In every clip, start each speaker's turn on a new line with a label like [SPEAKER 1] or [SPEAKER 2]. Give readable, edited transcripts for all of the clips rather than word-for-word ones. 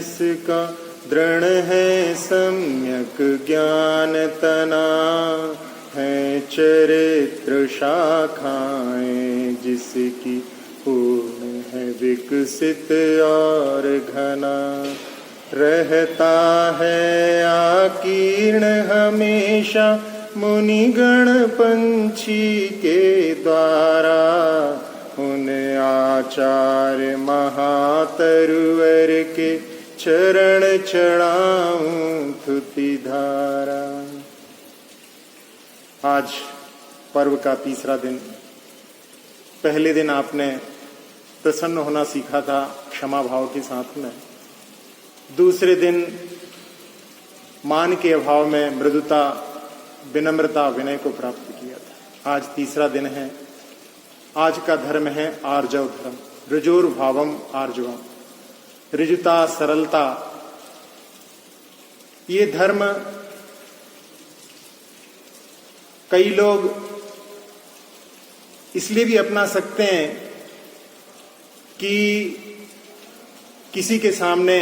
[SPEAKER 1] जिसका दृढ़ है सम्यक ज्ञान तना, है चरित्र शाखाएं जिसकी पूर्ण है विकसित और घना। रहता है आकीर्ण हमेशा मुनिगण पंछी के द्वारा, उन आचार्य महातरुवर के चरण चढ़ाऊं थुति धारा। आज पर्व का तीसरा दिन। पहले दिन आपने प्रसन्न होना सीखा था क्षमा भाव के साथ में। दूसरे दिन मान के अभाव में मृदुता, विनम्रता, विनय को प्राप्त किया था। आज तीसरा दिन है। आज का धर्म है आर्जव धर्म। ऋजोर्भावम आर्जवम, ऋजुता, सरलता। ये धर्म कई लोग इसलिए भी अपना सकते हैं कि किसी के सामने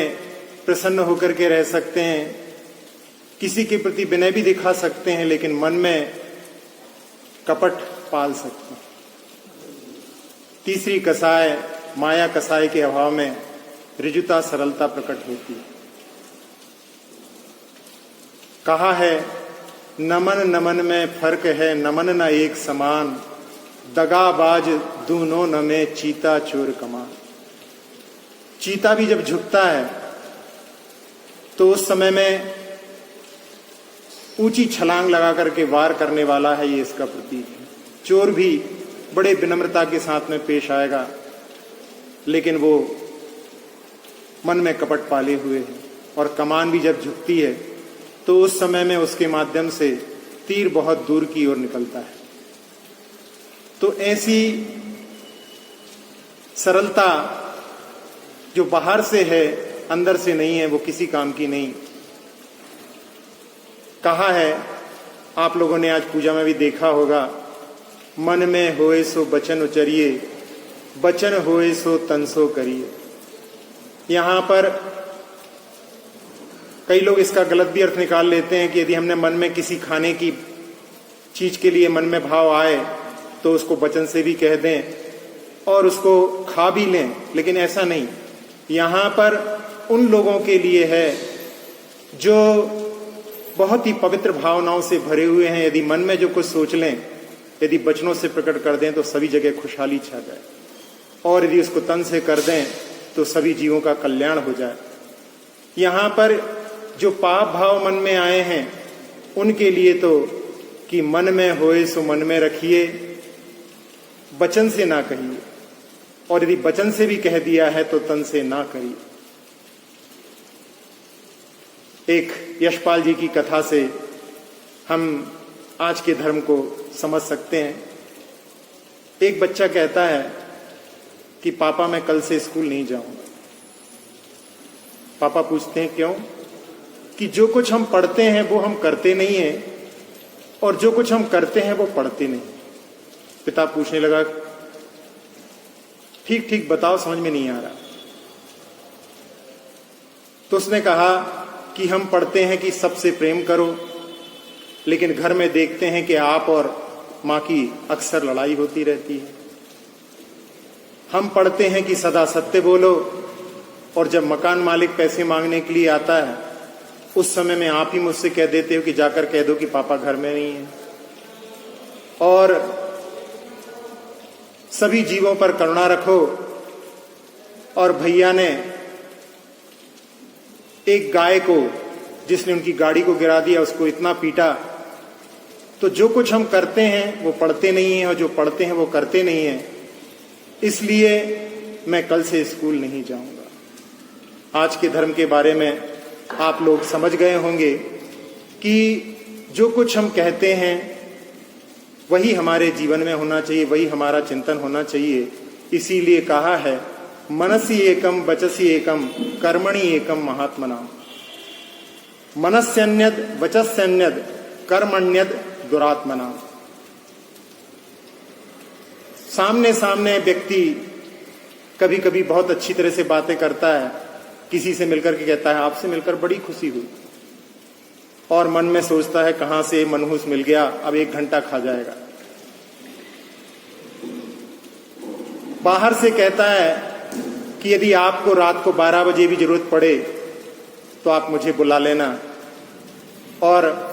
[SPEAKER 1] प्रसन्न होकर के रह सकते हैं, किसी के प्रति विनय भी दिखा सकते हैं, लेकिन मन में कपट पाल सकते हैं। तीसरी कसाय, माया कसाय के अभाव में ऋजुता, सरलता प्रकट होती है। कहा है नमन नमन में फर्क है, नमन न एक समान, दगाबाज दूनों न में चीता चोर कमान। चीता भी जब झुकता है तो उस समय में ऊंची छलांग लगा करके वार करने वाला है, ये इसका प्रतीक है। चोर भी बड़े विनम्रता के साथ में पेश आएगा, लेकिन वो मन में कपट पाले हुए है। और कमान भी जब झुकती है तो उस समय में उसके माध्यम से तीर बहुत दूर की ओर निकलता है। तो ऐसी सरलता जो बाहर से है, अंदर से नहीं है, वो किसी काम की नहीं। कहा है, आप लोगों ने आज पूजा में भी देखा होगा, मन में होए सो बचन उचरिए, बचन होए सो तन सो करिए। यहां पर कई लोग इसका गलत भी अर्थ निकाल लेते हैं कि यदि हमने मन में किसी खाने की चीज के लिए मन में भाव आए तो उसको वचन से भी कह दें और उसको खा भी लें, लेकिन ऐसा नहीं। यहां पर उन लोगों के लिए है जो बहुत ही पवित्र भावनाओं से भरे हुए हैं। यदि मन में जो कुछ सोच लें, यदि वचनों से प्रकट कर दें तो सभी जगह खुशहाली छा जाए, और यदि उसको तन से कर दें तो सभी जीवों का कल्याण हो जाए। यहां पर जो पाप भाव मन में आए हैं उनके लिए तो कि मन में होए सो मन में रखिए, वचन से ना कहिए, और यदि वचन से भी कह दिया है तो तन से ना करिए। एक यशपाल जी की कथा से हम आज के धर्म को समझ सकते हैं। एक बच्चा कहता है कि पापा मैं कल से स्कूल नहीं जाऊंगा। पापा पूछते हैं क्यों? कि जो कुछ हम पढ़ते हैं वो हम करते नहीं हैं, और जो कुछ हम करते हैं वो पढ़ते नहीं। पिता पूछने लगा, ठीक ठीक बताओ, समझ में नहीं आ रहा। तो उसने कहा कि हम पढ़ते हैं कि सबसे प्रेम करो, लेकिन घर में देखते हैं कि आप और मां की अक्सर लड़ाई होती रहती है। हम पढ़ते हैं कि सदा सत्य बोलो, और जब मकान मालिक पैसे मांगने के लिए आता है उस समय में आप ही मुझसे कह देते हो कि जाकर कह दो कि पापा घर में नहीं है। और सभी जीवों पर करुणा रखो। और भैया ने एक गाय को, जिसने उनकी गाड़ी को गिरा दिया, उसको इतना पीटा। तो जो कुछ हम करते हैं वो पढ़ते नहीं हैं, और जो पढ़ते हैं वो करते नहीं हैं, इसलिए मैं कल से स्कूल नहीं जाऊंगा। आज के धर्म के बारे में आप लोग समझ गए होंगे कि जो कुछ हम कहते हैं वही हमारे जीवन में होना चाहिए, वही हमारा चिंतन होना चाहिए। इसीलिए कहा है मनसी एकम वचसी एकम कर्मणि एकम महात्मनाम। मनस्यन्यद वचस्यन्यद कर्मण्यद दुरात्मनाम। सामने सामने व्यक्ति कभी कभी बहुत अच्छी तरह से बातें करता है, किसी से मिलकर के कहता है आपसे मिलकर बड़ी खुशी हुई, और मन में सोचता है कहां से मनहूस मिल गया, अब 1 घंटा खा जाएगा। बाहर से कहता है कि यदि आपको रात को 12 बजे भी जरूरत पड़े तो आप मुझे बुला लेना, और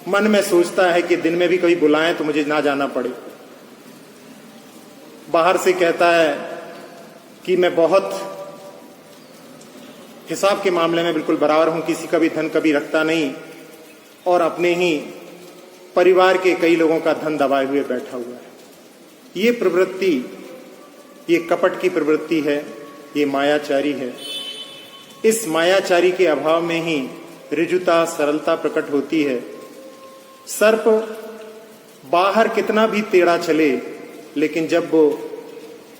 [SPEAKER 1] मन में सोचता है कि दिन में भी कभी बुलाएं तो मुझे ना जाना पड़े। बाहर से कहता है कि मैं बहुत हिसाब के मामले में बिल्कुल बराबर हूं, किसी का भी धन कभी रखता नहीं, और अपने ही परिवार के कई लोगों का धन दबाए हुए बैठा हुआ है। ये प्रवृत्ति, ये कपट की प्रवृत्ति है, ये मायाचारी है। इस मायाचारी के अभाव में ही ऋजुता, सरलता प्रकट होती है। सर्प बाहर कितना भी टेढ़ा चले, लेकिन जब वो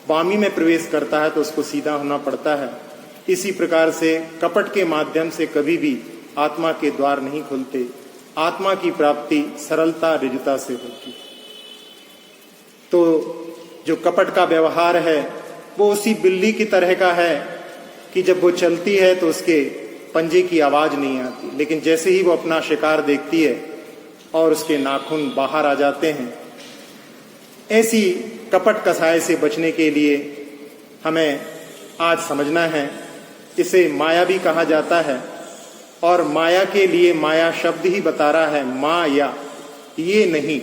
[SPEAKER 1] वामी में प्रवेश करता है तो उसको सीधा होना पड़ता है। इसी प्रकार से कपट के माध्यम से कभी भी आत्मा के द्वार नहीं खुलते। आत्मा की प्राप्ति सरलता, ऋजुता से होती है। तो जो कपट का व्यवहार है वो उसी बिल्ली की तरह का है कि जब वो चलती है तो उसके पंजे की आवाज नहीं आती, लेकिन जैसे ही वो अपना शिकार देखती है और उसके नाखून बाहर आ जाते हैं। ऐसी कपट कसाय से बचने के लिए हमें आज समझना है। इसे माया भी कहा जाता है, और माया के लिए माया शब्द ही बता रहा है, माया, ये नहीं।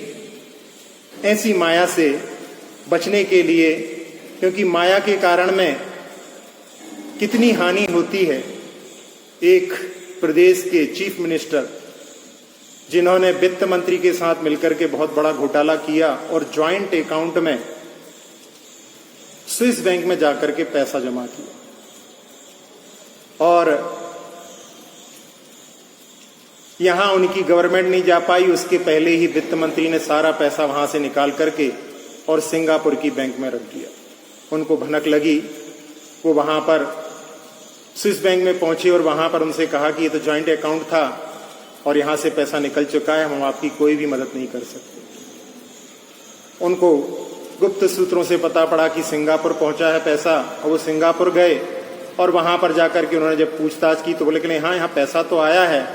[SPEAKER 1] ऐसी माया से बचने के लिए, क्योंकि माया के कारण में कितनी हानि होती है। एक प्रदेश के चीफ मिनिस्टर, जिन्होंने वित्त मंत्री के साथ मिलकर के बहुत बड़ा घोटाला किया और ज्वाइंट अकाउंट में स्विस बैंक में जाकर के पैसा जमा किया, और यहां उनकी गवर्नमेंट नहीं जा पाई, उसके पहले ही वित्त मंत्री ने सारा पैसा वहां से निकाल करके और सिंगापुर की बैंक में रख दिया। उनको भनक लगी, वो वहां पर स्विस बैंक में पहुंचे और वहां पर उनसे कहा कि ये तो ज्वाइंट अकाउंट था और यहां से पैसा निकल चुका है, हम आपकी कोई भी मदद नहीं कर सकते। उनको गुप्त सूत्रों से पता पड़ा कि सिंगापुर पहुंचा है पैसा, और वो सिंगापुर गए और वहां पर जाकर के उन्होंने जब पूछताछ की तो बोले कि नहीं, हाँ यहाँ पैसा तो आया है,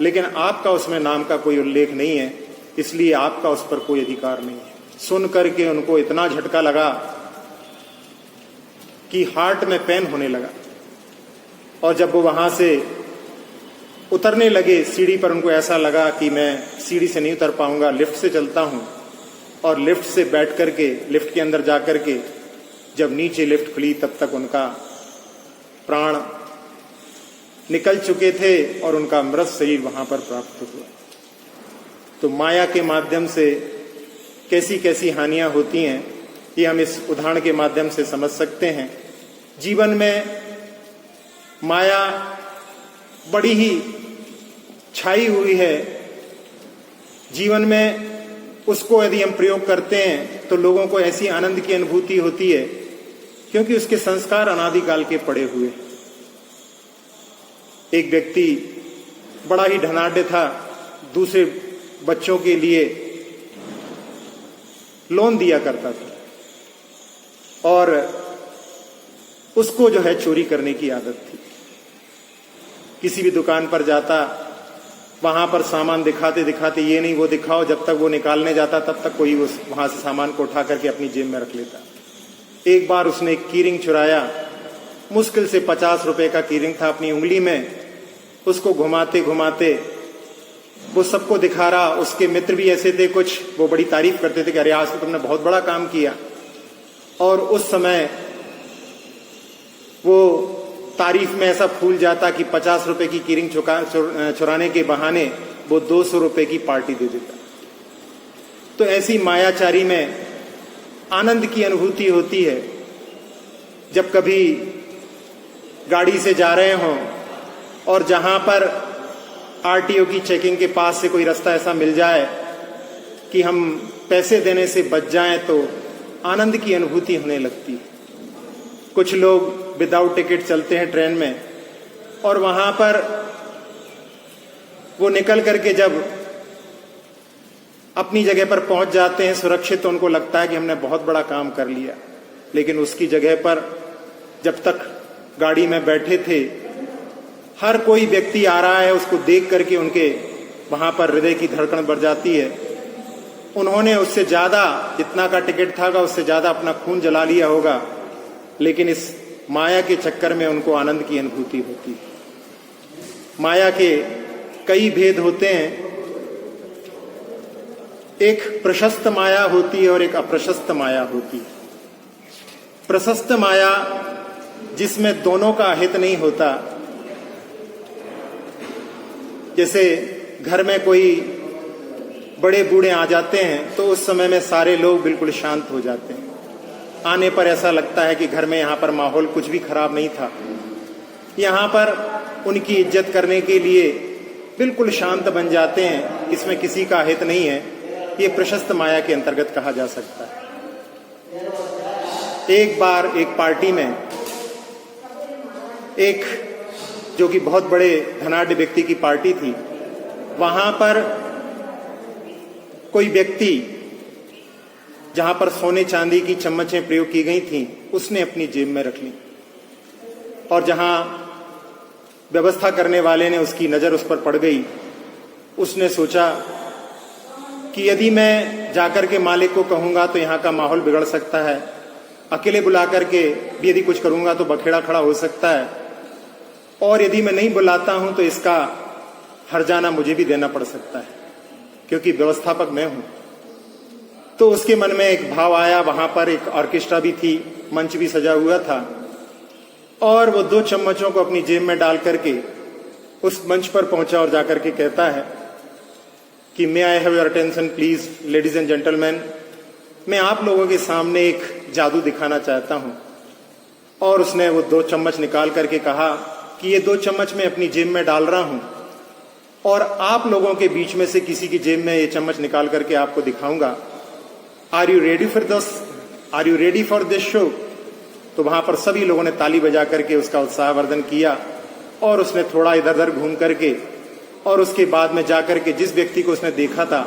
[SPEAKER 1] लेकिन आपका उसमें नाम का कोई उल्लेख नहीं है, इसलिए आपका उस पर कोई अधिकार नहीं है। सुन करके उनको इतना झटका लगा कि हार्ट में पेन होने लगा, और जब वो वहां से उतरने लगे सीढ़ी पर, उनको ऐसा लगा कि मैं सीढ़ी से नहीं उतर पाऊंगा, लिफ्ट से चलता हूं। और लिफ्ट से बैठ करके लिफ्ट के अंदर जाकर के जब नीचे लिफ्ट खुली तब तक उनका प्राण निकल चुके थे और उनका मृत शरीर वहां पर प्राप्त हुआ। तो माया के माध्यम से कैसी कैसी हानियां होती हैं, ये हम इस उदाहरण के माध्यम से समझ सकते हैं। जीवन में माया बड़ी ही छाई हुई है। जीवन में उसको यदि हम प्रयोग करते हैं तो लोगों को ऐसी आनंद की अनुभूति होती है, क्योंकि उसके संस्कार अनादिकाल के पड़े हुए हैं। एक व्यक्ति बड़ा ही धनाढ्य था, दूसरे बच्चों के लिए लोन दिया करता था, और उसको जो है चोरी करने की आदत थी। किसी भी दुकान पर जाता, वहां पर सामान दिखाते दिखाते ये नहीं वो दिखाओ, जब तक वो निकालने जाता तब तक कोई उस वहां से सामान को उठा करके अपनी जेब में रख लेता। एक बार उसने एक कीरिंग चुराया, मुश्किल से 50 रुपए का कीरिंग था अपनी उंगली में। उसको घुमाते घुमाते वो सबको दिखा रहा। उसके मित्र भी ऐसे थे कुछ, वो बड़ी तारीफ करते थे कि अरे आज तो तुमने बहुत बड़ा काम किया। और उस समय वो तारीफ में ऐसा फूल जाता कि 50 रुपए की कीरिंग चुराने के बहाने वो 200 रुपए की पार्टी दे देता। तो ऐसी मायाचारी में आनंद की अनुभूति होती है। जब कभी गाड़ी से जा रहे हों और जहां पर आरटीओ की चेकिंग के पास से कोई रास्ता ऐसा मिल जाए कि हम पैसे देने से बच जाएं, तो आनंद की अनुभूति होने लगती है। कुछ लोग विदाउट टिकट चलते हैं ट्रेन में, और वहां पर वो निकल करके जब अपनी जगह पर पहुंच जाते हैं सुरक्षित, तो उनको लगता है कि हमने बहुत बड़ा काम कर लिया। लेकिन उसकी जगह पर जब तक गाड़ी में बैठे थे हर कोई व्यक्ति आ रहा है, उसको देख करके उनके वहां पर हृदय की धड़कन बढ़ जाती है। उन्होंने उससे ज्यादा, जितना का टिकट था उससे ज्यादा अपना खून जला लिया होगा, लेकिन इस माया के चक्कर में उनको आनंद की अनुभूति होती है। माया के कई भेद होते हैं, एक प्रशस्त माया होती है और एक अप्रशस्त माया होती है। प्रशस्त माया जिसमें दोनों का हित नहीं होता, जैसे घर में कोई बड़े बूढ़े आ जाते हैं तो उस समय में सारे लोग बिल्कुल शांत हो जाते हैं। आने पर ऐसा लगता है कि घर में यहाँ पर माहौल कुछ भी खराब नहीं था। यहाँ पर उनकी इज्जत करने के लिए बिल्कुल शांत बन जाते हैं, इसमें किसी का हित नहीं है। ये प्रशस्त माया के अंतर्गत कहा जा सकता है। एक बार एक पार्टी में एक जो कि बहुत बड़े धनाढ्य व्यक्ति की पार्टी थी, वहां पर कोई व्यक्ति जहां पर सोने चांदी की चम्मचें प्रयोग की गई थीं, उसने अपनी जेब में रख ली और जहां व्यवस्था करने वाले ने उसकी नजर उस पर पड़ गई, उसने सोचा कि यदि मैं जाकर के मालिक को कहूंगा तो यहाँ का माहौल बिगड़ सकता है, अकेले बुला करके भी यदि कुछ करूंगा तो बखेड़ा खड़ा हो सकता है, और यदि मैं नहीं बुलाता हूं तो इसका हर्जाना मुझे भी देना पड़ सकता है क्योंकि व्यवस्थापक मैं हूं। तो उसके मन में एक भाव आया। वहां पर एक ऑर्केस्ट्रा भी थी, मंच भी सजा हुआ था, और वो 2 चम्मचों को अपनी जेब में डाल करके उस मंच पर पहुंचा और जाकर के कहता है कि may I have your attention please ladies and gentleman, मैं आप लोगों के सामने एक जादू दिखाना चाहता हूं। और उसने वो 2 चम्मच निकाल करके कहा कि ये 2 चम्मच मैं अपनी जेब में डाल रहा हूं और आप लोगों के बीच में से किसी की जेब में ये चम्मच निकाल करके आपको दिखाऊंगा। Are you ready for this? Are you ready for this show? तो वहां पर सभी लोगों ने ताली बजा करके उसका उत्साहवर्धन किया और उसने थोड़ा इधर उधर घूम करके और उसके बाद में जाकर के जिस व्यक्ति को उसने देखा था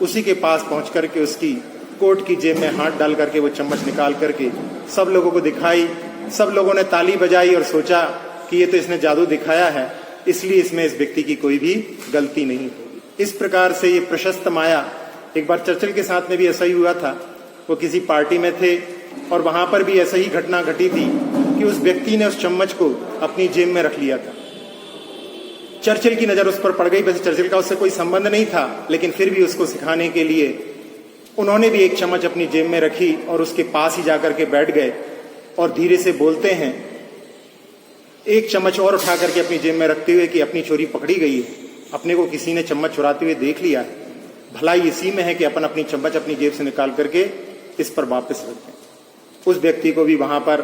[SPEAKER 1] उसी के पास पहुंच करके उसकी कोट की जेब में हाथ डाल करके वो चम्मच निकाल करके सब लोगों को दिखाई। सब लोगों ने ताली बजाई और सोचा कि ये तो इसने जादू दिखाया है, इसलिए इसमें इस व्यक्ति की कोई भी गलती नहीं होगी। इस प्रकार से ये प्रशस्त माया, एक बार चर्चिल के साथ में भी ऐसा ही हुआ था। वो किसी पार्टी में थे और वहां पर भी ऐसा ही घटना घटी थी कि उस व्यक्ति ने उस चम्मच को अपनी जेब में रख लिया था। चर्चिल की नजर उस पर पड़ गई। वैसे चर्चिल का उससे कोई संबंध नहीं था, लेकिन फिर भी उसको सिखाने के लिए उन्होंने भी एक चम्मच अपनी जेब में रखी और उसके पास ही जाकर के बैठ गए और धीरे से बोलते हैं, एक चम्मच और उठा करके अपनी जेब में रखते हुए कि अपनी चोरी पकड़ी गई है, अपने को किसी ने चम्मच चुराते हुए देख लिया है, भलाई इसी में है कि अपन अपनी चम्मच अपनी जेब से निकाल करके इस पर वापस रख दें। उस व्यक्ति को भी वहां पर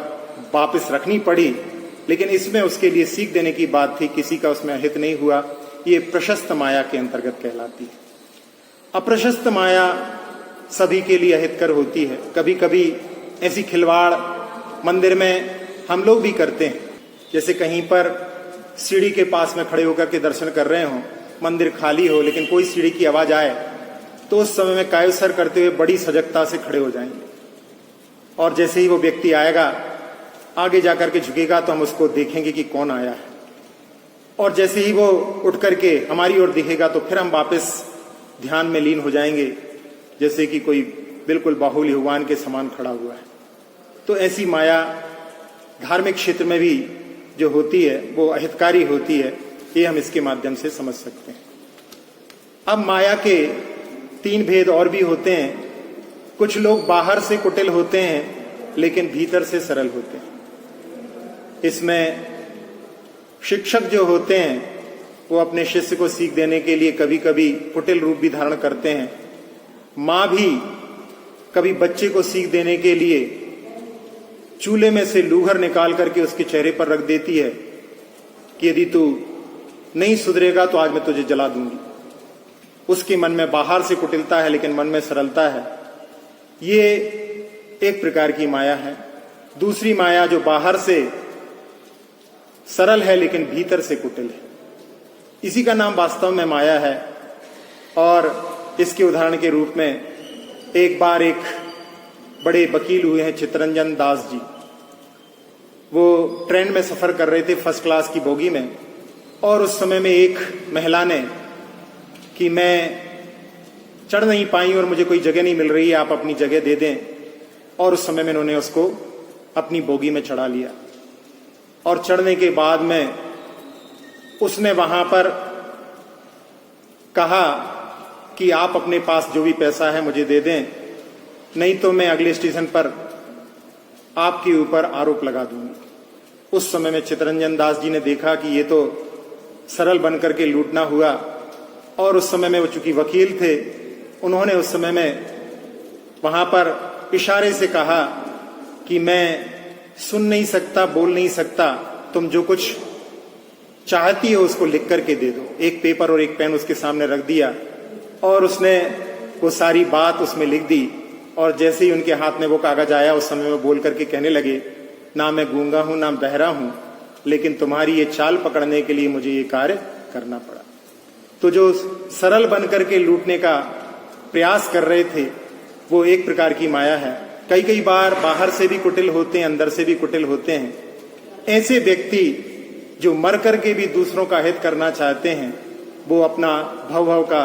[SPEAKER 1] वापस रखनी पड़ी, लेकिन इसमें उसके लिए सीख देने की बात थी, किसी का उसमें हित नहीं हुआ। ये प्रशस्त माया के अंतर्गत कहलाती है। अप्रशस्त माया सभी के लिए अहितकर होती है। कभी कभी ऐसी खिलवाड़ मंदिर में हम लोग भी करते हैं, जैसे कहीं पर सीढ़ी के पास में खड़े होकर के दर्शन कर रहे हो, मंदिर खाली हो, लेकिन कोई सीढ़ी की आवाज आए तो उस समय में कायोसर करते हुए बड़ी सजगता से खड़े हो जाएंगे और जैसे ही वो व्यक्ति आएगा, आगे जाकर के झुकेगा तो हम उसको देखेंगे कि कौन आया है, और जैसे ही वो उठ करके हमारी ओर दिखेगा तो फिर हम वापस ध्यान में लीन हो जाएंगे, जैसे कि कोई बिल्कुल बाहुल्य भगवान के समान खड़ा हुआ है। तो ऐसी माया धार्मिक क्षेत्र में भी जो होती है वो अहितकारी होती है, ये हम इसके माध्यम से समझ सकते हैं। अब माया के 3 भेद और भी होते हैं। कुछ लोग बाहर से कुटिल होते हैं लेकिन भीतर से सरल होते हैं। इसमें शिक्षक जो होते हैं वो अपने शिष्य को सीख देने के लिए कभी कभी कुटिल रूप भी धारण करते हैं। माँ भी कभी बच्चे को सीख देने के लिए चूल्हे में से लूहर निकाल करके उसके चेहरे पर रख देती है कि यदि तू नहीं सुधरेगा तो आज मैं तुझे जला दूंगी। उसके मन में बाहर से कुटिलता है लेकिन मन में सरलता है। ये एक प्रकार की माया है। दूसरी माया जो बाहर से सरल है लेकिन भीतर से कुटिल है, इसी का नाम वास्तव में माया है। और इसके उदाहरण के रूप में एक बार एक बड़े वकील हुए हैं चित्तरंजन दास जी। वो ट्रेन में सफर कर रहे थे फर्स्ट क्लास की बोगी में, और उस समय में एक महिला ने कि मैं चढ़ नहीं पाई और मुझे कोई जगह नहीं मिल रही है, आप अपनी जगह दे दें। और उस समय में उन्होंने उसको अपनी बोगी में चढ़ा लिया और चढ़ने के बाद में उसने वहां पर कहा कि आप अपने पास जो भी पैसा है मुझे दे दें, नहीं तो मैं अगले स्टेशन पर आपके ऊपर आरोप लगा दूंगी। उस समय में चित्तरंजन दास जी ने देखा कि ये तो सरल बनकर के लूटना हुआ, और उस समय में वो चूंकि वकील थे, उन्होंने उस समय में वहां पर इशारे से कहा कि मैं सुन नहीं सकता, बोल नहीं सकता, तुम जो कुछ चाहती हो उसको लिख करके दे दो। एक पेपर और एक पेन उसके सामने रख दिया और उसने वो सारी बात उसमें लिख दी। और जैसे ही उनके हाथ में वो कागज आया, उस समय में बोल करके कहने लगे, ना मैं गूंगा हूं ना बहरा हूं, लेकिन तुम्हारी ये चाल पकड़ने के लिए मुझे ये कार्य करना पड़ा। तो जो सरल बन करके लूटने का प्रयास कर रहे थे, वो एक प्रकार की माया है। कई कई बार बाहर से भी कुटिल होते हैं, अंदर से भी कुटिल होते हैं। ऐसे व्यक्ति जो मर करके भी दूसरों का हित करना चाहते हैं, वो अपना भव का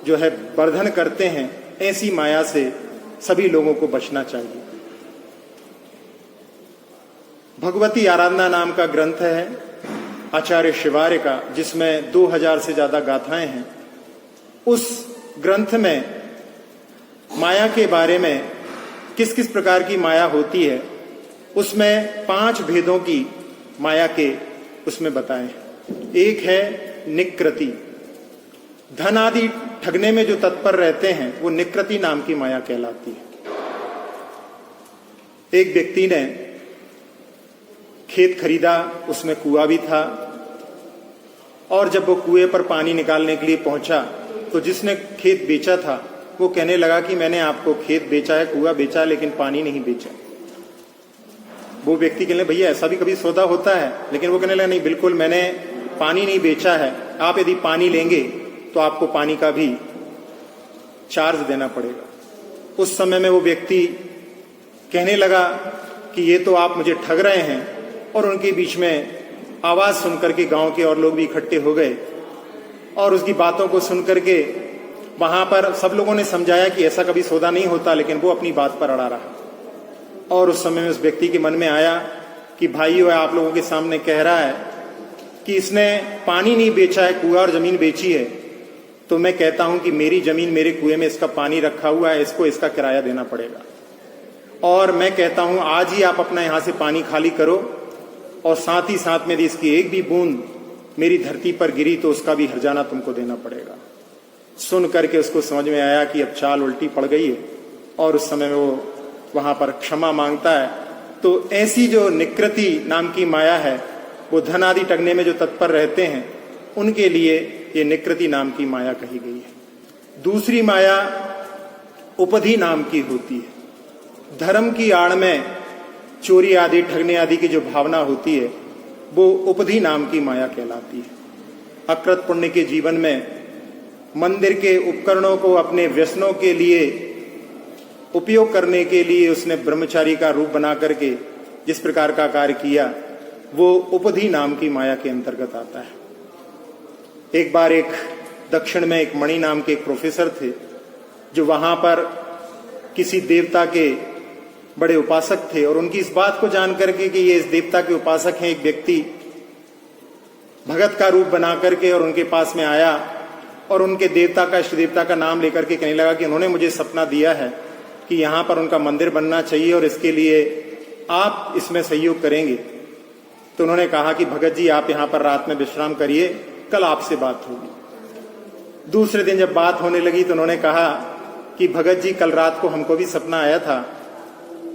[SPEAKER 1] जो है वर्धन करते हैं। ऐसी माया से सभी लोगों को बचना चाहिए। भगवती आराधना नाम का ग्रंथ है आचार्य शिवार्य का, जिसमें 2000 से ज्यादा गाथाएं हैं। उस ग्रंथ में माया के बारे में किस किस प्रकार की माया होती है, उसमें 5 भेदों की माया के उसमें बताए हैं। एक है निकृति, धन आदि ठगने में जो तत्पर रहते हैं वो निकृति नाम की माया कहलाती है। एक व्यक्ति ने खेत खरीदा, उसमें कुआं भी था, और जब वो कुएं पर पानी निकालने के लिए पहुंचा तो जिसने खेत बेचा था वो कहने लगा कि मैंने आपको खेत बेचा है, कुआं बेचा है, लेकिन पानी नहीं बेचा। वो व्यक्ति कहने लगा, भैया ऐसा भी कभी सौदा होता है? लेकिन वो कहने लगा, नहीं बिल्कुल, मैंने पानी नहीं बेचा है, आप यदि पानी लेंगे तो आपको पानी का भी चार्ज देना पड़ेगा। उस समय में वो व्यक्ति कहने लगा कि ये तो आप मुझे ठग रहे हैं। और उनके बीच में आवाज सुनकर के गांव के और लोग भी इकट्ठे हो गए और उसकी बातों को सुनकर के वहां पर सब लोगों ने समझाया कि ऐसा कभी सौदा नहीं होता, लेकिन वो अपनी बात पर अड़ा रहा। और उस समय में उस व्यक्ति के मन में आया कि भाई वो आप लोगों के सामने कह रहा है कि इसने पानी नहीं बेचा है, कुआं और जमीन बेची है, तो मैं कहता हूं कि मेरी जमीन मेरे कुएं में इसका पानी रखा हुआ है, इसको इसका किराया देना पड़ेगा। और मैं कहता हूं आज ही आप अपना यहां से पानी खाली करो, और साथ ही साथ में यदि इसकी एक भी बूंद मेरी धरती पर गिरी तो उसका भी हर्जाना तुमको देना पड़ेगा। सुन करके उसको समझ में आया कि अब चाल उल्टी पड़ गई है, और उस समय में वो वहां पर क्षमा मांगता है। तो ऐसी जो निकृति नाम की माया है, वो धन आदि ठगने में जो तत्पर रहते हैं, उनके लिए ये निकृति नाम की माया कही गई है। दूसरी माया उपधि नाम की होती है। धर्म की आड़ में चोरी आदि ठगने आदि की जो भावना होती है, वो उपधि नाम की माया कहलाती है। अकृत पुण्य के जीवन में मंदिर के उपकरणों को अपने व्यसनों के लिए उपयोग करने के लिए उसने ब्रह्मचारी का रूप बना करके जिस प्रकार का कार्य किया, वो उपधि नाम की माया के अंतर्गत आता है। एक बार एक दक्षिण में एक मणि नाम के एक प्रोफेसर थे, जो वहां पर किसी देवता के बड़े उपासक थे, और उनकी इस बात को जान करके कि ये इस देवता के उपासक हैं, एक व्यक्ति भगत का रूप बना करके और उनके पास में आया और उनके देवता का, इष्ट देवता का नाम लेकर के कहने लगा कि उन्होंने मुझे सपना दिया है कि यहां पर उनका मंदिर बनना चाहिए और इसके लिए आप इसमें सहयोग करेंगे। तो उन्होंने कहा कि भगत जी आप यहां पर रात में विश्राम करिए, कल आपसे बात होगी। दूसरे दिन जब बात होने लगी तो उन्होंने कहा कि भगत जी कल रात को हमको भी सपना आया था,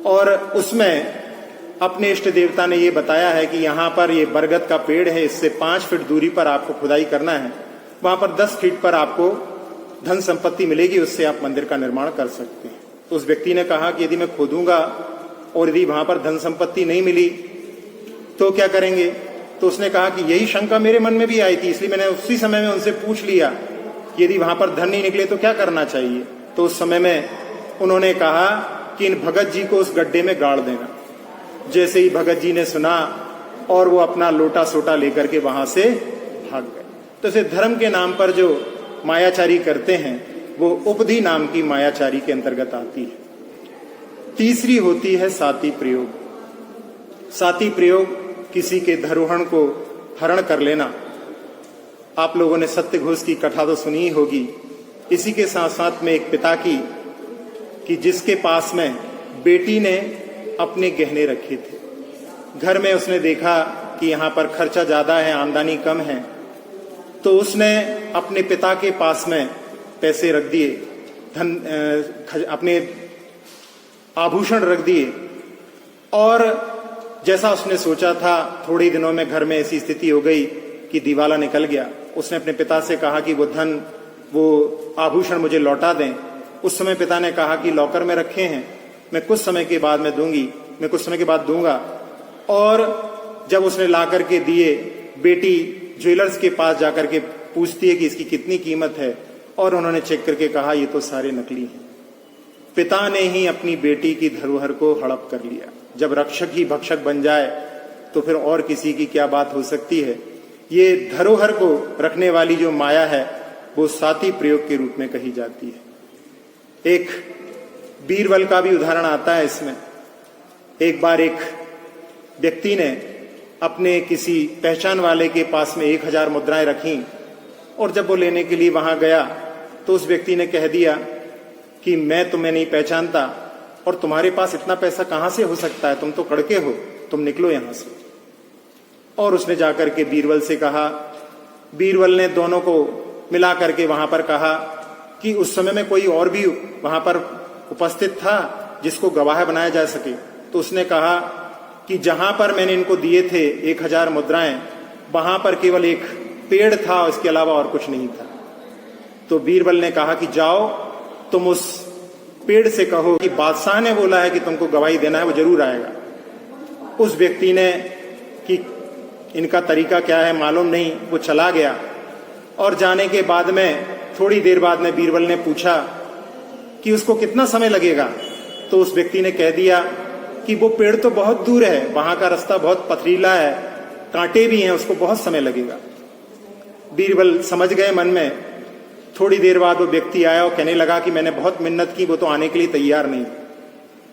[SPEAKER 1] और उसमें अपने इष्ट देवता ने ये बताया है कि यहाँ पर ये बरगद का पेड़ है, इससे 5 फीट दूरी पर आपको खुदाई करना है, वहां पर 10 फीट पर आपको धन संपत्ति मिलेगी, उससे आप मंदिर का निर्माण कर सकते हैं। तो उस व्यक्ति ने कहा कि यदि मैं खोदूंगा और यदि वहां पर धन संपत्ति नहीं मिली तो क्या करेंगे? तो उसने कहा कि यही शंका मेरे मन में भी आई थी, इसलिए मैंने उसी समय में उनसे पूछ लिया कि यदि वहां पर धन नहीं निकले तो क्या करना चाहिए। तो उस समय में उन्होंने कहा कि इन भगत जी को उस गड्ढे में गाड़ देना। जैसे ही भगत जी ने सुना और वो अपना लोटा सोटा लेकर के वहां से तो इसे धर्म के नाम पर जो मायाचारी करते हैं वो उपधि नाम की मायाचारी के अंतर्गत आती है। तीसरी होती है साती प्रयोग। साती प्रयोग किसी के धरोहर को हरण कर लेना। आप लोगों ने सत्य घोष की कथा तो सुनी ही होगी। इसी के साथ साथ में एक पिता की कि जिसके पास में बेटी ने अपने गहने रखे थे। घर में उसने देखा कि यहाँ पर खर्चा ज्यादा है, आमदनी कम है, तो उसने अपने पिता के पास में पैसे रख दिए, अपने आभूषण रख दिए, और जैसा उसने सोचा था थोड़े दिनों में घर में ऐसी स्थिति हो गई कि दिवाला निकल गया। उसने अपने पिता से कहा कि वो आभूषण मुझे लौटा दें। उस समय पिता ने कहा कि लॉकर में रखे हैं, मैं कुछ समय के बाद दूंगा। और जब उसने ला करके दिए, बेटी ज्वेलर्स के पास जाकर के पूछती है कि इसकी कितनी कीमत है, और उन्होंने चेक करके कहा ये तो सारे नकली हैं। पिता ने ही अपनी बेटी की धरोहर को हड़प कर लिया। जब रक्षक ही भक्षक बन जाए तो फिर और किसी की क्या बात हो सकती है। ये धरोहर को रखने वाली जो माया है वो साती प्रयोग के रूप में कही जाती है। एक बीरबल का भी उदाहरण आता है इसमें। एक बार एक व्यक्ति ने अपने किसी पहचान वाले के पास में 1000 मुद्राएं रखी, और जब वो लेने के लिए वहां गया तो उस व्यक्ति ने कह दिया कि मैं तुम्हें नहीं पहचानता, और तुम्हारे पास इतना पैसा कहां से हो सकता है, तुम तो कड़के हो, तुम निकलो यहां से। और उसने जाकर के बीरबल से कहा। बीरबल ने दोनों को मिला करके वहां पर कहा कि उस समय में कोई और भी वहां पर उपस्थित था जिसको गवाह बनाया जा सके। तो उसने कहा कि जहां पर मैंने इनको दिए थे 1000 मुद्राएं, वहां पर केवल एक पेड़ था, उसके अलावा और कुछ नहीं था। तो बीरबल ने कहा कि जाओ तुम उस पेड़ से कहो कि बादशाह ने बोला है कि तुमको गवाही देना है, वो जरूर आएगा। उस व्यक्ति ने कि इनका तरीका क्या है मालूम नहीं, वो चला गया। और जाने के बाद में थोड़ी देर बाद में बीरबल ने पूछा कि उसको कितना समय लगेगा। तो उस व्यक्ति ने कह दिया कि वो पेड़ तो बहुत दूर है, वहां का रास्ता बहुत पथरीला है, कांटे भी हैं, उसको बहुत समय लगेगा। बीरबल समझ गए मन में। थोड़ी देर बाद वो व्यक्ति आया और कहने लगा कि मैंने बहुत मिन्नत की, वो तो आने के लिए तैयार नहीं।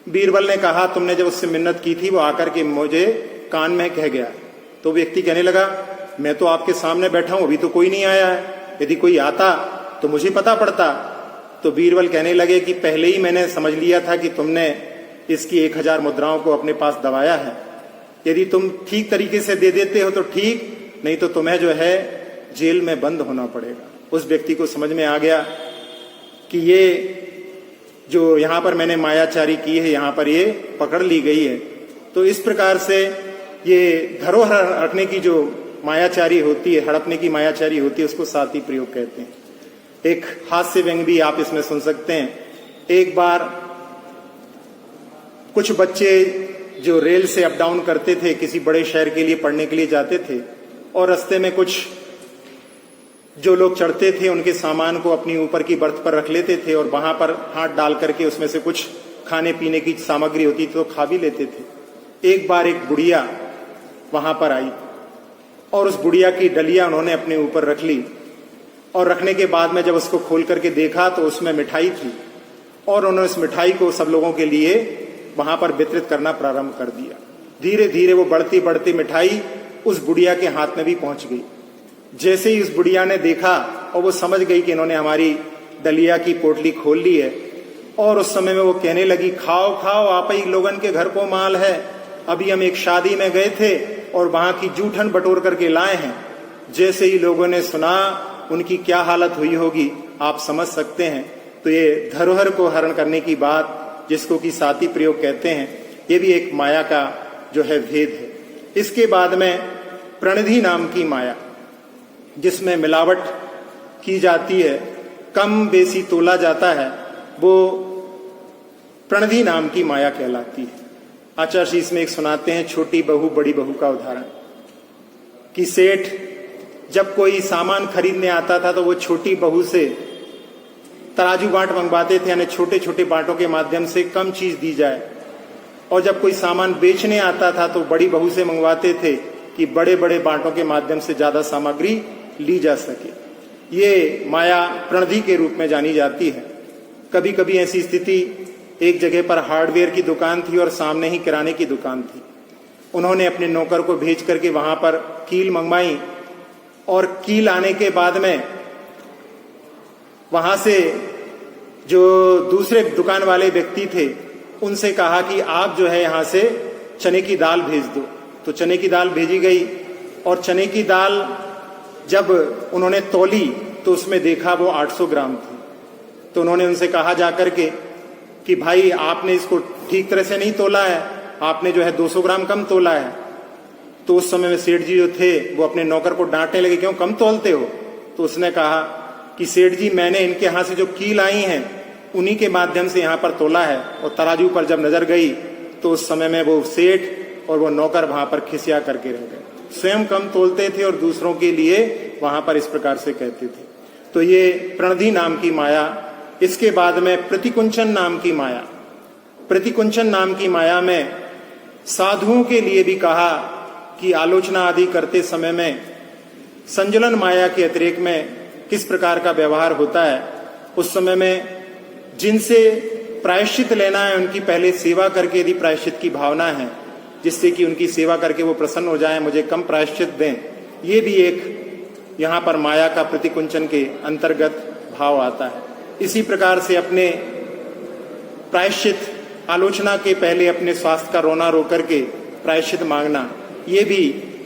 [SPEAKER 1] बीरबल ने कहा तुमने जब उससे मिन्नत की थी वो आकर के मुझे कान में कह गया। तो व्यक्ति कहने लगा मैं तो आपके सामने बैठा हूं, अभी तो कोई नहीं आया है, यदि कोई आता तो मुझे पता पड़ता। तो बीरबल कहने लगे कि पहले ही मैंने समझ लिया था कि तुमने इसकी 1000 मुद्राओं को अपने पास दबाया है। यदि तुम ठीक तरीके से दे देते हो तो ठीक, नहीं तो तुम्हें जो है जेल में बंद होना पड़ेगा। उस व्यक्ति को समझ में आ गया कि ये जो यहां पर मैंने मायाचारी की है, यहां पर ये पकड़ ली गई है। तो इस प्रकार से ये धरोहर रखने की जो मायाचारी होती है, हड़पने की मायाचारी होती है, उसको साती प्रयोग कहते हैं। एक हास्य व्यंग भी आप इसमें सुन सकते हैं। एक बार कुछ बच्चे जो रेल से अप डाउन करते थे, किसी बड़े शहर के लिए पढ़ने के लिए जाते थे, और रास्ते में कुछ जो लोग चढ़ते थे उनके सामान को अपनी ऊपर की बर्थ पर रख लेते थे, और वहां पर हाथ डाल करके उसमें से कुछ खाने पीने की सामग्री होती थी तो खा भी लेते थे। एक बार एक बुढ़िया वहां पर आई और उस बुढ़िया की डलिया उन्होंने अपने ऊपर रख ली, और रखने के बाद में जब उसको खोल करके देखा तो उसमें मिठाई थी, और उन्होंने उस मिठाई को सब लोगों के लिए वहां पर वितरित करना प्रारंभ कर दिया। धीरे धीरे वो बढ़ती बढ़ती मिठाई उस बुढ़िया के हाथ में भी पहुंच गई। जैसे ही उस बुढ़िया ने देखा और वो समझ गई कि इन्होंने हमारी दलिया की पोटली खोल ली है, और उस समय में वो कहने लगी खाओ खाओ, आप ही लोगन के घर को माल है, अभी हम एक शादी में गए थे और वहां की जूठन बटोर करके लाए हैं। जैसे ही लोगों ने सुना उनकी क्या हालत हुई होगी आप समझ सकते हैं। तो ये धरोहर को हरण करने की बात, जिसको कि साती प्रयोग कहते हैं, ये भी एक माया का जो है भेद है। इसके बाद में प्रणिधि नाम की माया, जिसमें मिलावट की जाती है, कम बेसी तोला जाता है, वो प्रणिधि नाम की माया कहलाती है। आचार्य जी इसमें एक सुनाते हैं छोटी बहू बड़ी बहू का उदाहरण, कि सेठ जब कोई सामान खरीदने आता था तो वो छोटी बहू से तराजू बांट मंगवाते थे, यानी छोटे छोटे बांटों के माध्यम से कम चीज दी जाए। और जब कोई सामान बेचने आता था तो बड़ी बहू से मंगवाते थे कि बड़े बड़े बांटों के माध्यम से ज्यादा सामग्री ली जा सके। ये माया प्रणधि के रूप में जानी जाती है। कभी कभी ऐसी स्थिति, एक जगह पर हार्डवेयर की दुकान थी और सामने ही किराने की दुकान थी। उन्होंने अपने नौकर को भेज करके वहां पर कील मंगवाई और कील आने के बाद में वहां से जो दूसरे दुकान वाले व्यक्ति थे उनसे कहा कि आप जो है यहां से चने की दाल भेज दो। तो चने की दाल भेजी गई और चने की दाल जब उन्होंने तौली तो उसमें देखा वो 800 ग्राम थी। तो उन्होंने उनसे कहा जाकर के कि भाई आपने इसको ठीक तरह से नहीं तोला है, आपने जो है 200 ग्राम कम तोला है। तो उस समय में सेठ जी जो थे वो अपने नौकर को डांटने लगे, क्यों कम तोलते हो? तो उसने कहा कि सेठ जी मैंने इनके यहाँ से जो कील आई हैं उन्हीं के माध्यम से यहाँ पर तोला है। और तराजू पर जब नजर गई तो उस समय में वो सेठ और वो नौकर वहां पर खिसिया करके रह गए। स्वयं कम तोलते थे और दूसरों के लिए वहां पर इस प्रकार से कहते थे। तो ये प्रणधि नाम की माया। इसके बाद में प्रतिकुंचन नाम की माया। प्रतिकुंचन नाम की माया में साधुओं के लिए भी कहा कि आलोचना आदि करते समय में संजलन माया के अतिरेक में किस प्रकार का व्यवहार होता है। उस समय में जिनसे प्रायश्चित लेना है उनकी पहले सेवा करके, यदि प्रायश्चित की भावना है जिससे कि उनकी सेवा करके वो प्रसन्न हो जाएं, मुझे कम प्रायश्चित दें, ये भी एक यहाँ पर माया का प्रतिकुंचन के अंतर्गत भाव आता है। इसी प्रकार से अपने प्रायश्चित, आलोचना के पहले अपने स्वास्थ्य का रोना रो करके प्रायश्चित मांगना, ये भी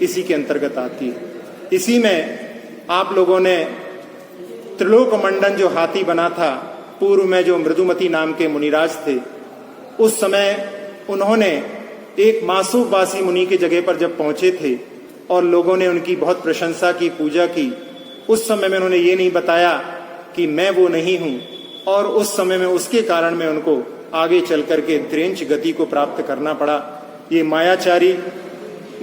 [SPEAKER 1] इसी के अंतर्गत आती है। इसी में आप लोगों ने त्रिलोक मंडन जो हाथी बना था, पूर्व में जो मृदुमती नाम के मुनिराज थे, उस समय उन्होंने एक मासूकवासी मुनि की जगह पर जब पहुंचे थे और लोगों ने उनकी बहुत प्रशंसा की, पूजा की, उस समय में उन्होंने ये नहीं बताया कि मैं वो नहीं हूं। और उस समय में उसके कारण में उनको आगे चल करके त्रेंच गति को प्राप्त करना पड़ा। ये मायाचारी,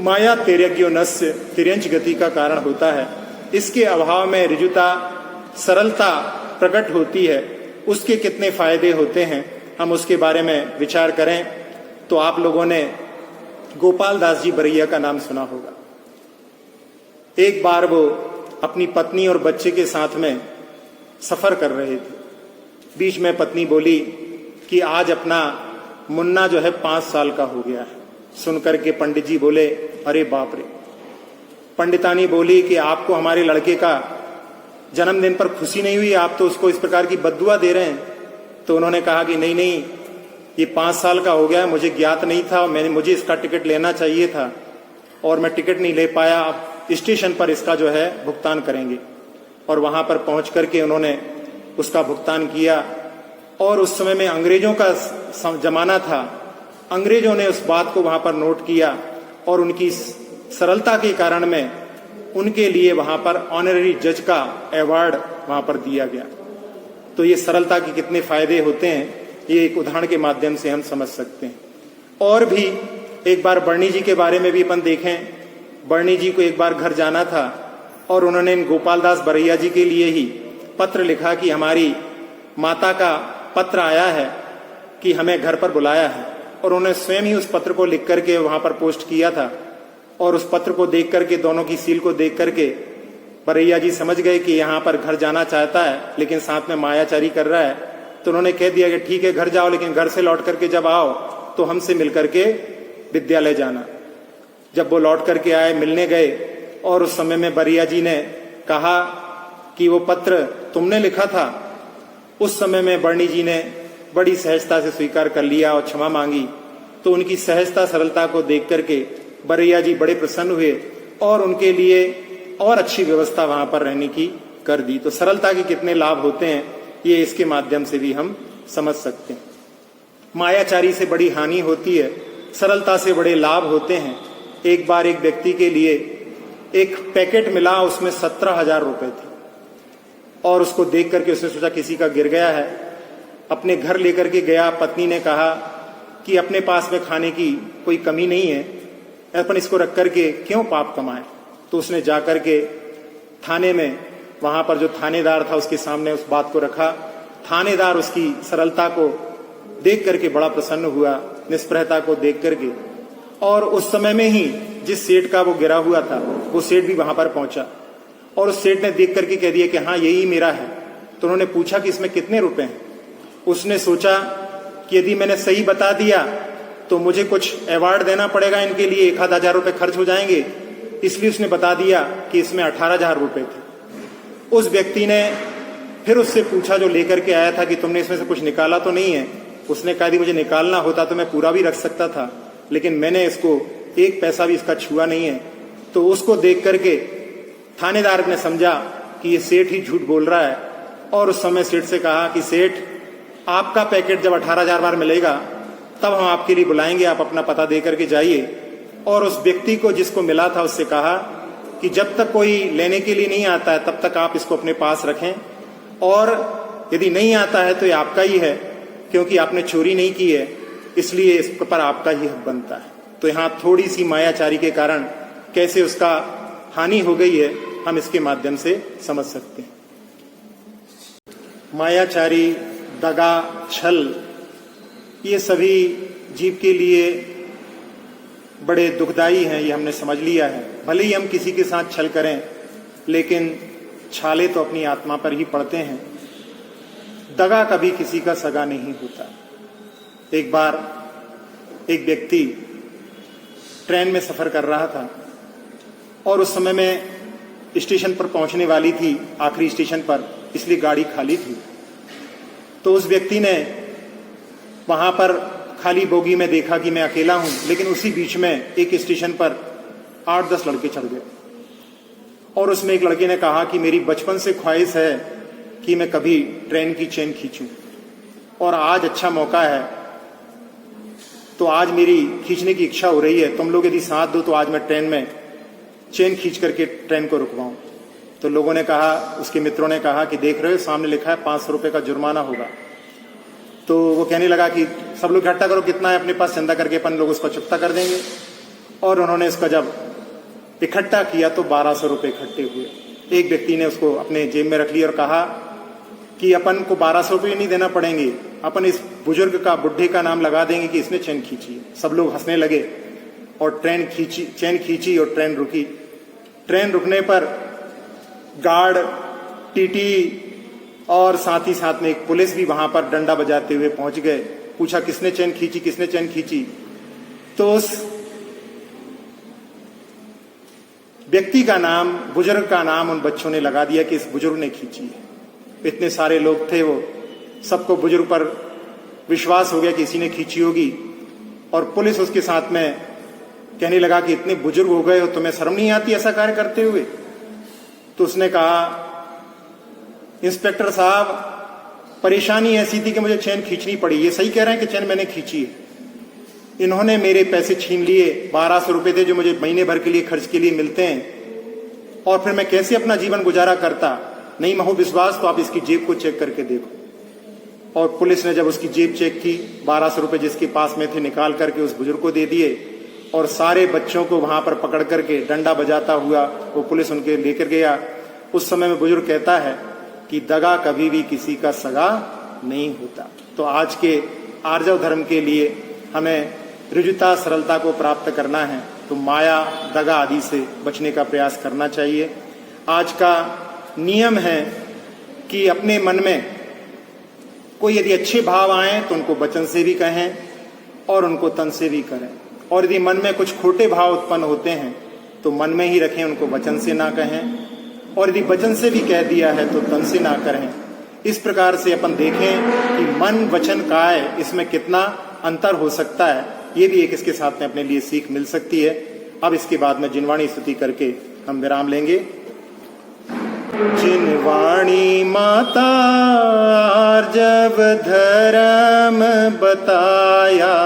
[SPEAKER 1] माया तेर्यज्ञो नस्य, तिर्यंच गति का कारण होता है। इसके अभाव में ऋजुता, सरलता प्रकट होती है। उसके कितने फायदे होते हैं हम उसके बारे में विचार करें तो आप लोगों ने गोपाल दास जी बरैया का नाम सुना होगा। एक बार वो अपनी पत्नी और बच्चे के साथ में सफर कर रहे थे। बीच में पत्नी बोली कि आज अपना मुन्ना जो है 5 साल का हो गया है। सुनकर के पंडित जी बोले, अरे बाप रे। पंडितानी बोली कि आपको हमारे लड़के का जन्मदिन पर खुशी नहीं हुई, आप तो उसको इस प्रकार की बद्दुआ दे रहे हैं। तो उन्होंने कहा कि नहीं नहीं, ये 5 साल का हो गया है, मुझे ज्ञात नहीं था, मुझे इसका टिकट लेना चाहिए था और मैं टिकट नहीं ले पाया। अब स्टेशन पर इसका जो है भुगतान करेंगे। और वहां पर पहुंच करके उन्होंने उसका भुगतान किया। और उस समय में अंग्रेजों का जमाना था। अंग्रेजों ने उस बात को वहां पर नोट किया और उनकी सरलता के कारण में उनके लिए वहां पर ऑनररी जज का अवार्ड वहां पर दिया गया। तो ये सरलता के कितने फायदे होते हैं, ये एक उदाहरण के माध्यम से हम समझ सकते हैं। और भी एक बार बर्णी जी के बारे में भी अपन देखें। बर्णी जी को एक बार घर जाना था और उन्होंने गोपाल दास बरैया जी के लिए ही पत्र लिखा कि हमारी माता का पत्र आया है कि हमें घर पर बुलाया है। और उन्होंने स्वयं ही उस पत्र को लिख करके वहां पर पोस्ट किया था। और उस पत्र को देख करके, दोनों की सील को देख करके बरैया जी समझ गए कि यहाँ पर घर जाना चाहता है लेकिन साथ में मायाचारी कर रहा है। तो उन्होंने कह दिया कि ठीक है घर जाओ, लेकिन घर से लौट करके जब आओ तो हमसे मिलकर के विद्यालय जाना। जब वो लौट करके आए, मिलने गए और उस समय में बरैया जी ने कहा कि वो पत्र तुमने लिखा था। उस समय में बर्णी जी ने बड़ी सहजता से स्वीकार कर लिया और क्षमा मांगी। तो उनकी सहजता, सरलता को देख करके बरैया जी बड़े प्रसन्न हुए और उनके लिए और अच्छी व्यवस्था वहां पर रहने की कर दी। तो सरलता के कितने लाभ होते हैं ये इसके माध्यम से भी हम समझ सकते हैं। मायाचारी से बड़ी हानि होती है, सरलता से बड़े लाभ होते हैं। एक बार एक व्यक्ति के लिए एक पैकेट मिला, उसमें 17,000 रुपए थे और उसको देख करके उसने सोचा किसी का गिर गया है। अपने घर लेकर के गया। पत्नी ने कहा कि अपने पास में खाने की कोई कमी नहीं है, अपन इसको रख करके क्यों पाप कमाए। तो उसने जाकर के थाने में, वहां पर जो थानेदार था उसके सामने उस बात को रखा। थानेदार उसकी सरलता को देख करके बड़ा प्रसन्न हुआ, निष्प्रहता को देख करके। और उस समय में ही जिस सेठ का वो गिरा हुआ था वो सेठ भी वहां पर पहुंचा और उस सेठ ने देख करके कह दिया कि हाँ यही मेरा है। तो उन्होंने पूछा कि इसमें कितने रुपए हैं। उसने सोचा कि यदि मैंने सही बता दिया तो मुझे कुछ अवार्ड देना पड़ेगा, इनके लिए 1,000 रुपए खर्च हो जाएंगे, इसलिए उसने बता दिया कि इसमें 18,000 रुपए थे। उस व्यक्ति ने फिर उससे पूछा जो लेकर के आया था कि तुमने इसमें से कुछ निकाला तो नहीं है। उसने कहा कि मुझे निकालना होता तो मैं पूरा भी रख सकता था, लेकिन मैंने इसको 1 पैसा भी इसका छुआ नहीं है। तो उसको देख करके थानेदार ने समझा कि ये सेठ ही झूठ बोल रहा है, और उस समय सेठ से कहा कि सेठ, आपका पैकेट जब 18,000 बार मिलेगा तब हम आपके लिए बुलाएंगे, आप अपना पता दे करके जाइए। और उस व्यक्ति को जिसको मिला था उससे कहा कि जब तक कोई लेने के लिए नहीं आता है तब तक आप इसको अपने पास रखें, और यदि नहीं आता है तो ये आपका ही है, क्योंकि आपने चोरी नहीं की है, इसलिए इस पर आपका ही हक बनता है। तो यहाँ थोड़ी सी मायाचारी के कारण कैसे उसका हानि हो गई है हम इसके माध्यम से समझ सकते हैं। मायाचारी, दगा, छल, ये सभी जीव के लिए बड़े दुखदाई हैं, ये हमने समझ लिया है। भले ही हम किसी के साथ छल करें, लेकिन छाले तो अपनी आत्मा पर ही पड़ते हैं। दगा कभी किसी का सगा नहीं होता। एक बार एक व्यक्ति ट्रेन में सफर कर रहा था और उस समय में स्टेशन पर पहुंचने वाली थी, आखिरी स्टेशन पर, इसलिए गाड़ी खाली थी। तो उस व्यक्ति ने वहां पर खाली बोगी में देखा कि मैं अकेला हूं, लेकिन उसी बीच में एक स्टेशन पर 8-10 लड़के चढ़ गए, और उसमें एक लड़के ने कहा कि मेरी बचपन से ख्वाहिश है कि मैं कभी ट्रेन की चेन खींचूं, और आज अच्छा मौका है, तो आज मेरी खींचने की इच्छा हो रही है, तुम लोग यदि साथ दो तो आज मैं ट्रेन में चेन खींच करके ट्रेन को रुकवाऊं। तो लोगों ने कहा, उसके मित्रों ने कहा कि देख रहे हो सामने लिखा है 500 रुपए का जुर्माना होगा। तो वो कहने लगा कि सब लोग इकट्ठा करो, कितना है अपने पास, चंदा करके अपन लोग उसको चुकता कर देंगे। और उन्होंने उसका जब इकट्ठा किया तो 1200 रुपए इकट्ठे हुए। एक व्यक्ति ने उसको अपने जेब में रख लिया और कहा कि अपन को 1200 रुपये नहीं देना पड़ेंगे, अपन इस बुजुर्ग का, बुढ़े का नाम लगा देंगे कि इसने चेन खींची। सब लोग हंसने लगे और ट्रेन खींची, चेन खींची और ट्रेन रुकी। ट्रेन रुकने पर गार्ड, टीटी और साथ ही साथ में एक पुलिस भी वहां पर डंडा बजाते हुए पहुंच गए। पूछा किसने चेन खींची, किसने चेन खींची। तो उस व्यक्ति का नाम, बुजुर्ग का नाम उन बच्चों ने लगा दिया कि इस बुजुर्ग ने खींची है। इतने सारे लोग थे, वो सबको बुजुर्ग पर विश्वास हो गया कि इसी ने खींची होगी। और पुलिस उसके साथ में कहने लगा कि इतने बुजुर्ग हो गए हो, तुम्हें शर्म नहीं आती ऐसा कार्य करते हुए। तो उसने कहा, इंस्पेक्टर साहब, परेशानी ऐसी थी कि मुझे चेन खींचनी पड़ी। ये सही कह रहे हैं कि चेन मैंने खींची है। इन्होंने मेरे पैसे छीन लिए, 1200 रुपए थे जो मुझे महीने भर के लिए खर्च के लिए मिलते हैं, और फिर मैं कैसे अपना जीवन गुजारा करता। नहीं हो विश्वास तो आप इसकी जेब को चेक करके देखो। और पुलिस ने जब उसकी जेब चेक की, 1200 रुपए जिसके पास में थे निकाल करके उस बुजुर्ग को दे दिए, और सारे बच्चों को वहां पर पकड़ करके डंडा बजाता हुआ वो पुलिस उनके लेकर गया। उस समय में बुजुर्ग कहता है कि दगा कभी भी किसी का सगा नहीं होता। तो आज के आर्जव धर्म के लिए हमें ऋजुता, सरलता को प्राप्त करना है, तो माया, दगा आदि से बचने का प्रयास करना चाहिए। आज का नियम है कि अपने मन में कोई यदि अच्छे भाव आए तो उनको वचन से भी कहें और उनको तन से भी करें, और यदि मन में कुछ खोटे भाव उत्पन्न होते हैं तो मन में ही रखें, उनको वचन से ना कहें, और यदि वचन से भी कह दिया है तो तन से ना करें। इस प्रकार से अपन देखें कि मन, वचन, काय, इसमें कितना अंतर हो सकता है। ये भी एक इसके साथ में अपने लिए सीख मिल सकती है। अब इसके बाद में जिनवाणी स्तुति करके हम विराम लेंगे। जिनवाणी माता जब धर्म बताया,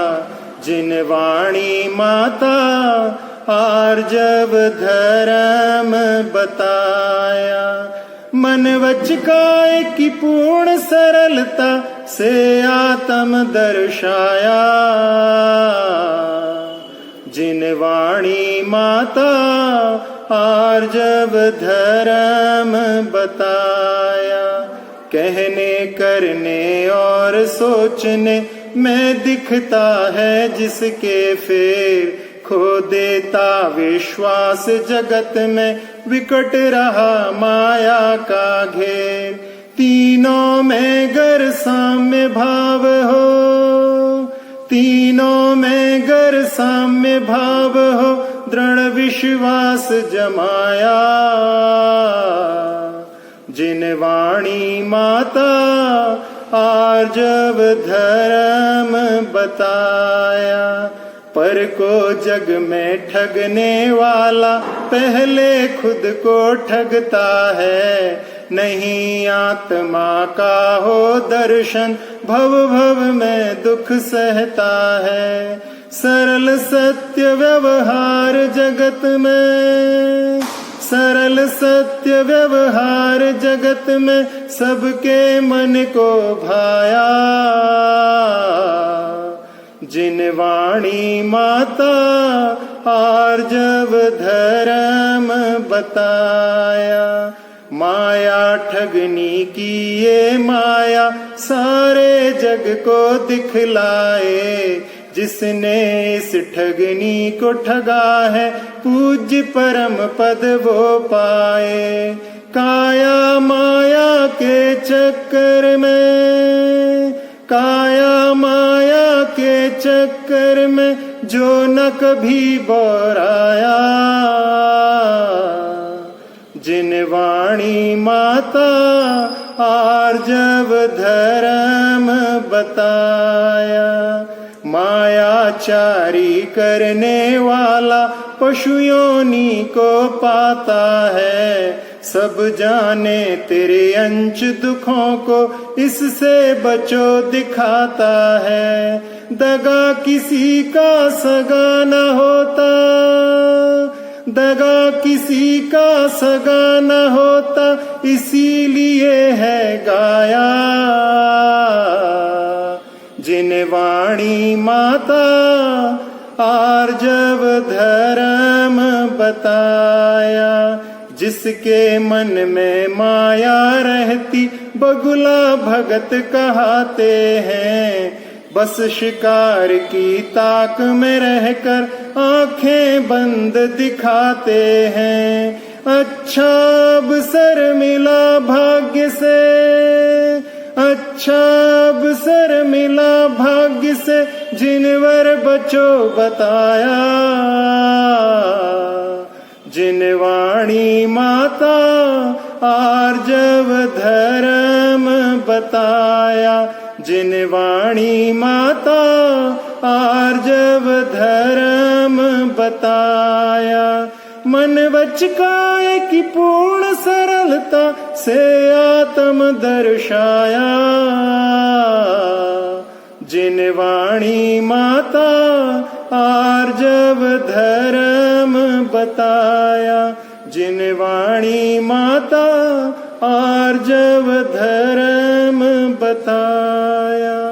[SPEAKER 1] जिनवाणी माता आर्जव धर्म बताया, मन वच काय की पूर्ण सरलता से आत्म दर्शाया। जिनवाणी माता आर्जव धर्म बताया, कहने करने और सोचने में दिखता है जिसके फेर, खो देता विश्वास जगत में, विकट रहा माया का घेर। तीनों में गर साम्य भाव हो, तीनों में गर साम्य भाव हो, दृढ़ विश्वास जमाया। जिन वाणी माता आर्जव धर्म बताया, पर को जग में ठगने वाला पहले खुद को ठगता है। नहीं आत्मा का हो दर्शन, भव भव में दुख सहता है। सरल सत्य व्यवहार जगत में, सरल सत्य व्यवहार जगत में, सबके मन को भाया। जिन वाणी माता आर्जव धर्म बताया। माया ठगनी की ये माया सारे जग को दिखलाए। जिसने इस ठगनी को ठगा है, पूज्य परम पद वो पाए। काया माया के चक्कर में, काया माया के चक्कर में, जो न कभी बोराया। जिन वाणी माता आर्जव धर्म बताया। मायाचारी करने वाला पशु योनि को पाता है। सब जाने तेरे अंश दुखों को, इससे बचो दिखाता है। दगा किसी का सगा न होता, दगा किसी का सगा न होता, इसीलिए है गाया। जिन वाणी माता आर्जव धर्म बताया। जिसके मन में माया रहती, बगुला भगत कहते हैं। बस शिकार की ताक में रहकर आंखें बंद दिखाते हैं। अच्छा अवसर मिला भाग्य से, अच्छा अवसर मिला भाग्य से, जिनवर बचो बताया। जिन वाणी माता आर्जव धर्म बताया। जिन वाणी माता आर्जव धर्म बताया। मन वच काय की पूर्ण सरलता से आत्म दर्शाया। जिन वाणी माता आर्जव धर्म बताया। जिन वाणी माता आर्जव धर्म बताया।